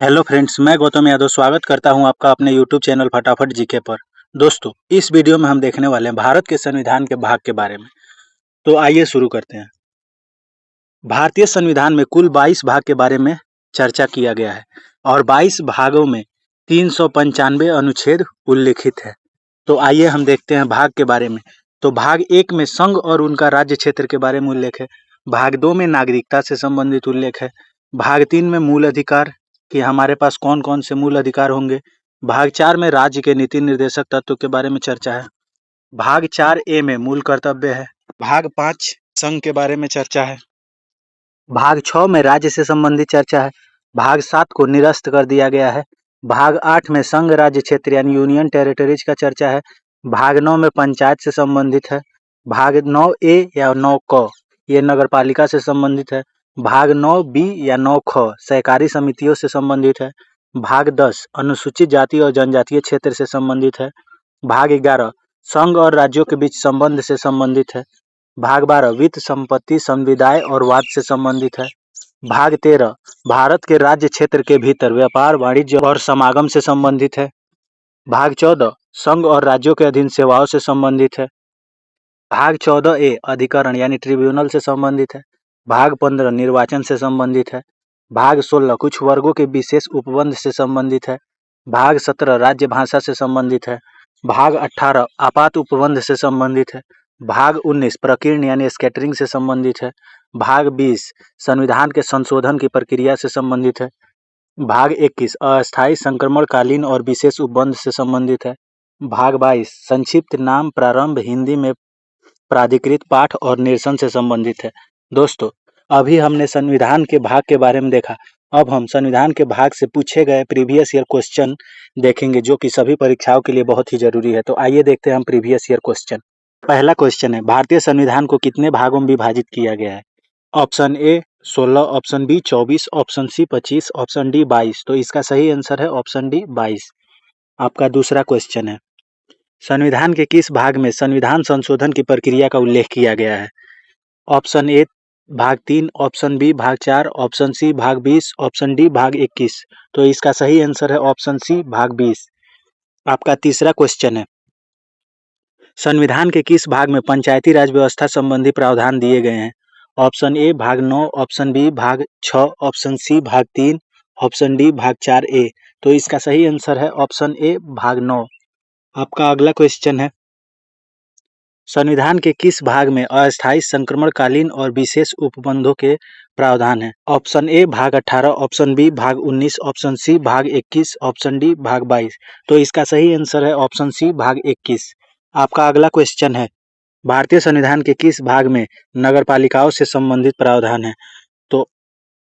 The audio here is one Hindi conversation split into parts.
हेलो फ्रेंड्स, मैं गौतम यादव स्वागत करता हूं आपका अपने यूट्यूब चैनल फटाफट जीके पर। दोस्तों, इस वीडियो में हम देखने वाले हैं भारत के संविधान के भाग के बारे में। तो आइए शुरू करते हैं। भारतीय संविधान में कुल 22 भाग के बारे में चर्चा किया गया है और 22 भागों में 395 अनुच्छेद उल्लिखित है। तो आइए हम देखते हैं भाग के बारे में। तो भाग 1 में संघ और उनका राज्य क्षेत्र के बारे में उल्लेख है। भाग 2 में नागरिकता से संबंधित उल्लेख है। भाग 3 में मूल अधिकार कि हमारे पास कौन कौन से मूल अधिकार होंगे। भाग 4 में राज्य के नीति निर्देशक तत्व के बारे में चर्चा है। भाग 4 ए में मूल कर्तव्य है। भाग 5 संघ के बारे में चर्चा है। भाग 6 में राज्य से संबंधित चर्चा है। भाग 7 को निरस्त कर दिया गया है। भाग 8 में संघ राज्य क्षेत्र यानी यूनियन टेरिटरीज का चर्चा है। भाग 9 में पंचायत से संबंधित है। भाग 9 ए या 9 क ये नगर पालिका से संबंधित है। भाग 9 बी या 9 ख सहकारी समितियों से संबंधित है। भाग 10 अनुसूचित जाति और जनजातीय क्षेत्र से संबंधित है। भाग 11 संघ और राज्यों के बीच संबंध से संबंधित है। भाग 12 वित्त संपत्ति संविदाय और वाद से संबंधित है। भाग 13 भारत के राज्य क्षेत्र के भीतर व्यापार वाणिज्य और समागम से संबंधित है। भाग 14 संघ और राज्यों के अधीन सेवाओं से संबंधित है। भाग 14 ए अधिकरण यानी ट्रिब्यूनल से संबंधित है। भाग 15 निर्वाचन से संबंधित है। भाग 16 कुछ वर्गों के विशेष उपबंध से संबंधित है। भाग 17 राज्य भाषा से संबंधित है। भाग 18 आपात उपबंध से संबंधित है। भाग 19 प्रकीर्ण यानी स्कैटरिंग से संबंधित है। भाग 20 संविधान के संशोधन की प्रक्रिया से संबंधित है। भाग 21 अस्थायी संक्रमणकालीन और विशेष उपबंध से संबंधित है। भाग 22 संक्षिप्त नाम प्रारंभ हिंदी में प्राधिकृत पाठ और निरसन से संबंधित है। दोस्तों, अभी हमने संविधान के भाग के बारे में देखा। अब हम संविधान के भाग से पूछे गए प्रीवियस ईयर क्वेश्चन देखेंगे जो कि सभी परीक्षाओं के लिए बहुत ही जरूरी है। तो आइए देखते हैं हम प्रीवियस ईयर क्वेश्चन। पहला क्वेश्चन है, भारतीय संविधान को कितने भागों में विभाजित किया गया है? Option A 16, option B 24, option C 25, option D 22। तो इसका सही आंसर है ऑप्शन डी 22। आपका दूसरा क्वेश्चन है, संविधान के किस भाग में संविधान संशोधन की प्रक्रिया का उल्लेख किया गया है? ऑप्शन ए भाग 3, ऑप्शन बी भाग 4, ऑप्शन सी भाग 20, ऑप्शन डी भाग 21। तो इसका सही आंसर है ऑप्शन सी भाग 20। आपका तीसरा क्वेश्चन है, संविधान के किस भाग में पंचायती राज व्यवस्था संबंधी प्रावधान दिए गए हैं? ऑप्शन ए भाग 9, ऑप्शन बी भाग 6, ऑप्शन सी भाग 3, ऑप्शन डी भाग 4 ए। तो इसका सही आंसर है ऑप्शन ए भाग 9। आपका अगला क्वेश्चन है, संविधान के किस भाग में अस्थायी संक्रमणकालीन और विशेष उपबंधों के प्रावधान है? ऑप्शन ए भाग 18, ऑप्शन बी भाग 19, ऑप्शन सी भाग 21, ऑप्शन डी भाग 22। तो इसका सही आंसर है ऑप्शन सी भाग 21। आपका अगला क्वेश्चन है, भारतीय संविधान के किस भाग में नगरपालिकाओं से संबंधित प्रावधान है? तो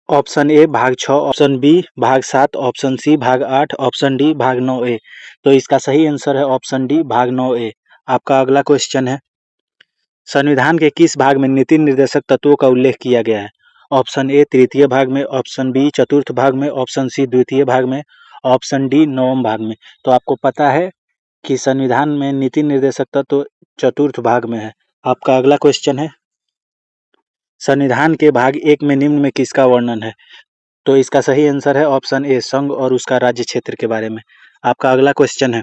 ऑप्शन ए भाग 6, ऑप्शन बी भाग 7, ऑप्शन सी भाग 8, ऑप्शन डी भाग 9 ए। तो इसका सही आंसर है ऑप्शन डी भाग 9 ए। आपका अगला क्वेश्चन है, संविधान के किस भाग में नीति निर्देशक तत्वों का उल्लेख किया गया है? ऑप्शन ए तृतीय भाग में, ऑप्शन बी चतुर्थ भाग में, ऑप्शन सी द्वितीय भाग में, ऑप्शन डी नवम भाग में। तो आपको पता है कि संविधान में नीति निर्देशक तत्व चतुर्थ भाग में है। आपका अगला क्वेश्चन है, संविधान के भाग 1 में निम्न में किसका वर्णन है? तो इसका सही आंसर है ऑप्शन ए संघ और उसका राज्य क्षेत्र के बारे में। आपका अगला क्वेश्चन है,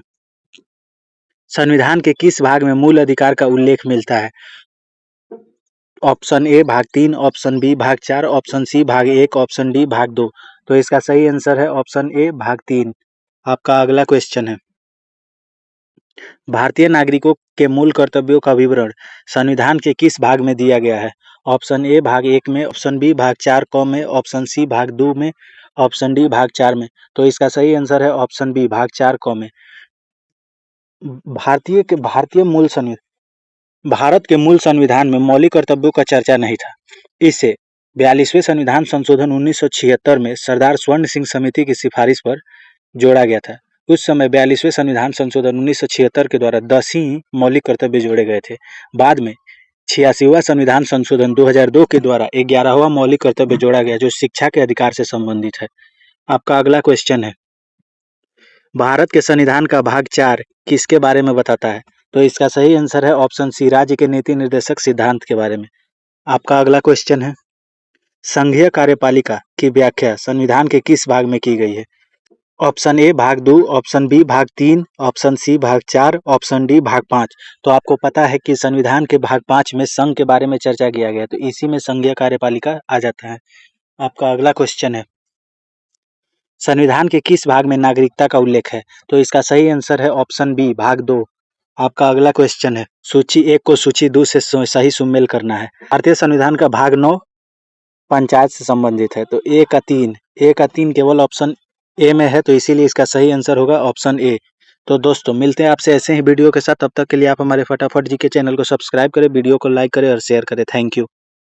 संविधान के किस भाग में मूल अधिकार का उल्लेख मिलता है? ऑप्शन ए भाग 3, ऑप्शन बी भाग 4, ऑप्शन सी भाग 1, ऑप्शन डी भाग 2। तो इसका सही आंसर है ऑप्शन ए भाग 3। आपका अगला क्वेश्चन है, भारतीय नागरिकों के मूल कर्तव्यों का विवरण संविधान के किस भाग में दिया गया है? ऑप्शन ए भाग 1 में, ऑप्शन बी भाग 4 क में, ऑप्शन सी भाग 2 में, ऑप्शन डी भाग 4 में। तो इसका सही आंसर है ऑप्शन बी भाग 4 क में। भारत के मूल संविधान में मौलिक कर्तव्यों का चर्चा नहीं था। इसे 42वें संविधान संशोधन 1976 में सरदार स्वर्ण सिंह समिति की सिफारिश पर जोड़ा गया था। उस समय 42वें संविधान संशोधन 1976 के द्वारा 10 ही मौलिक कर्तव्य जोड़े गए थे। बाद में 86वां संविधान संशोधन 2002 के द्वारा 11वां मौलिक कर्तव्य जोड़ा गया जो शिक्षा के अधिकार से संबंधित है। आपका अगला क्वेश्चन है, भारत के संविधान का भाग 4 किसके बारे में बताता है? तो इसका सही आंसर है ऑप्शन सी राज्य के नीति निर्देशक सिद्धांत के बारे में। आपका अगला क्वेश्चन है, संघीय कार्यपालिका की व्याख्या संविधान के किस भाग में की गई है? ऑप्शन ए भाग 2, ऑप्शन बी भाग 3, ऑप्शन सी भाग 4, ऑप्शन डी भाग 5। तो आपको पता है कि संविधान के भाग 5 में संघ के बारे में चर्चा किया गया, तो इसी में संघीय कार्यपालिका आ जाता है। आपका अगला क्वेश्चन है, संविधान के किस भाग में नागरिकता का उल्लेख है? तो इसका सही आंसर है ऑप्शन बी भाग 2। आपका अगला क्वेश्चन है, सूची 1 को सूची 2 से सही सुमेल करना है। भारतीय संविधान का भाग 9 पंचायत से संबंधित है, तो ए का 3 केवल ऑप्शन ए में है, तो इसीलिए इसका सही आंसर होगा ऑप्शन ए। तो दोस्तों मिलते हैं आपसे ऐसे ही वीडियो के साथ, तब तक के लिए आप हमारे फटाफट जी के चैनल को सब्सक्राइब करें, वीडियो को लाइक करें और शेयर करें। Thank you.